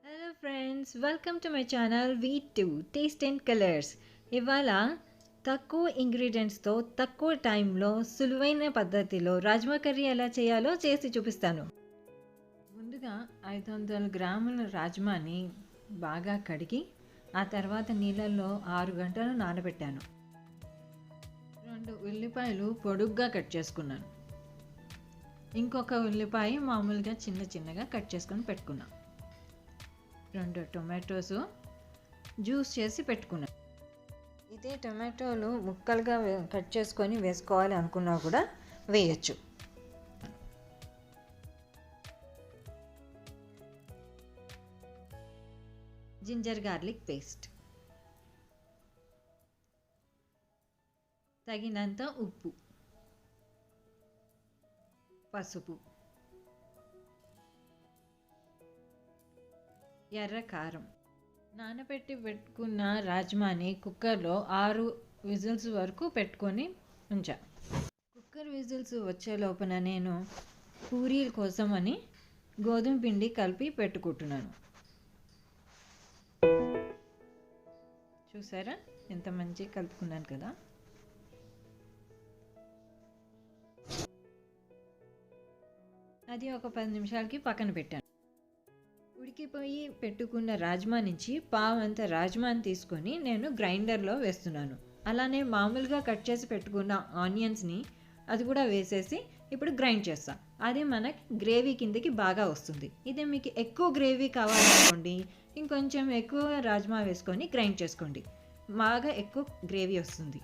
Hello friends, welcome to my channel V2 taste and colours. ఇవాళ తక్కువ ఇంగ్రీడియంట్స్తో తక్కువ టైంలో సులువైన పద్ధతిలో రాజ్మా కర్రీ ఎలా చేయాలో చేసి చూపిస్తాను. ముందుగా 500 గ్రాముల రాజ్మాని బాగా కడిగి ఆ తర్వాత నీళ్ళల్లో 6 గంటలు నానబెట్టాను. 2 ఉల్లిపాయలు పొడుగ్గా కట్ చేసుకున్నాను. ఇంకొక ఉల్లిపాయ మామూలుగా చిన్నగా కట్ చేసుకొని పెట్టుకున్నాను. 2 టొమాటోస్ జ్యూస్ చేసి పెట్టుకున్నాను. ఇదే టొమాటోలు ముక్కలుగా కట్ చేసుకొని వేసుకోవాలి అనుకున్నా కూడా వేయచ్చు. జింజర్ గార్లిక్ పేస్ట్, తగినంత ఉప్పు, పసుపు, ఎర్ర కారం. నానబెట్టి పెట్టుకున్న రాజ్మాని కుక్కర్లో 6 విజిల్స్ వరకు పెట్టుకొని ఉంచా. కుక్కర్ విజిల్స్ వచ్చే లోపల నేను పూరీల కోసం అని గోధుమ పిండి కలిపి పెట్టుకుంటున్నాను. చూసారా ఎంత మంచిగా కలుపుకున్నాను కదా. అది ఒక 10 నిమిషాలకి పక్కన పెట్టాను. ఉడికిపోయి పెట్టుకున్న రాజ్మా నుంచి పావంత రాజ్మాని తీసుకొని నేను గ్రైండర్లో వేస్తున్నాను. అలానే మామూలుగా కట్ చేసి పెట్టుకున్న ఆనియన్స్ని అది కూడా వేసేసి ఇప్పుడు గ్రైండ్ చేస్తాను. అది మనకి గ్రేవీ కిందకి బాగా వస్తుంది. ఇదే మీకు ఎక్కువ గ్రేవీ కావాలనుకోండి ఇంకొంచెం ఎక్కువ రాజ్మా వేసుకొని గ్రైండ్ చేసుకోండి, బాగా ఎక్కువ గ్రేవీ వస్తుంది.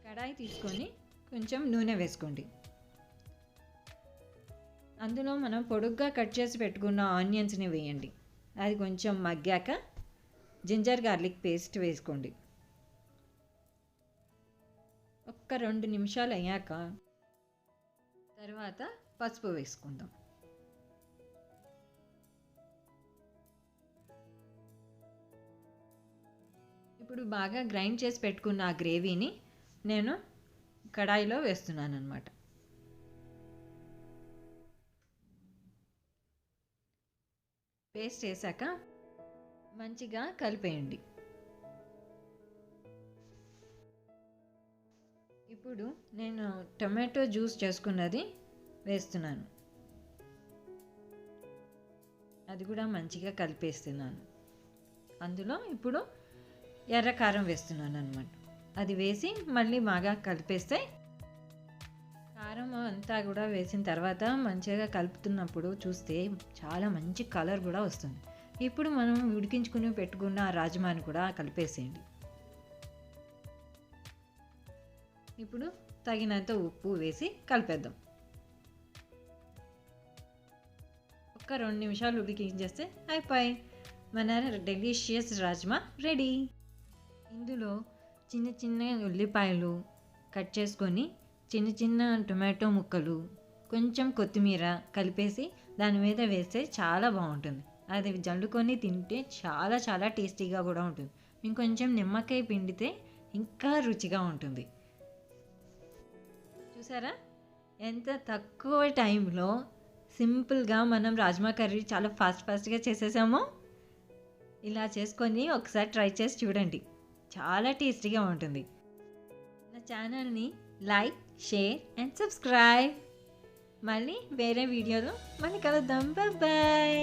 కడాయి తీసుకొని కొంచెం నూనె వేసుకోండి. అందులో మనం పొడుగ్గా కట్ చేసి పెట్టుకున్న ఆనియన్స్ని వేయండి. అది కొంచెం మగ్గాక జింజర్ గార్లిక్ పేస్ట్ వేసుకోండి. ఒక్క 2 నిమిషాలు అయ్యాక తర్వాత పసుపు వేసుకుందాం. ఇప్పుడు బాగా గ్రైండ్ చేసి పెట్టుకున్న ఆ గ్రేవీని నేను కడాయిలో వేస్తున్నాను అన్నమాట. పేస్ట్ వేసాక మంచిగా కలిపేయండి. ఇప్పుడు నేను టొమాటో జ్యూస్ చేసుకున్నది వేస్తున్నాను. అది కూడా మంచిగా కలిపేస్తున్నాను. అందులో ఇప్పుడు ఎర్ర కారం వేస్తున్నాను అన్నమాట. అది వేసి మళ్ళీ బాగా కలిపేస్తే కారం అంతా కూడా వేసిన తర్వాత మంచిగా కలుపుతున్నప్పుడు చూస్తే చాలా మంచి కలర్ కూడా వస్తుంది. ఇప్పుడు మనం ఉడికించుకుని పెట్టుకున్న రాజ్మాని కూడా కలిపేసేయండి. ఇప్పుడు తగినంత ఉప్పు వేసి కలిపేద్దాం. ఒక్క 2 నిమిషాలు ఉడికించేస్తే అయిపోయి మన డెలిషియస్ రాజ్మా రెడీ. ఇందులో చిన్న ఉల్లిపాయలు కట్ చేసుకొని చిన్న టొమాటో ముక్కలు కొంచెం కొత్తిమీర కలిపేసి దాని మీద వేస్తే చాలా బాగుంటుంది. అది జల్లుకొని తింటే చాలా టేస్టీగా కూడా ఉంటుంది. ఇంకొంచెం నిమ్మకాయ పిండితే ఇంకా రుచిగా ఉంటుంది. చూసారా ఎంత తక్కువ టైంలో సింపుల్గా మనం రాజ్మా కర్రీ చాలా ఫాస్ట్గా చేసేసామో. ఇలా చేసుకొని ఒకసారి ట్రై చేసి చూడండి, చాలా టేస్టీగా ఉంటుంది. నా ఛానల్ని లైక్, షేర్ అండ్ సబ్స్క్రైబ్. మళ్ళీ వేరే వీడియోలో మళ్ళీ కలుద్దాం. బాయ్.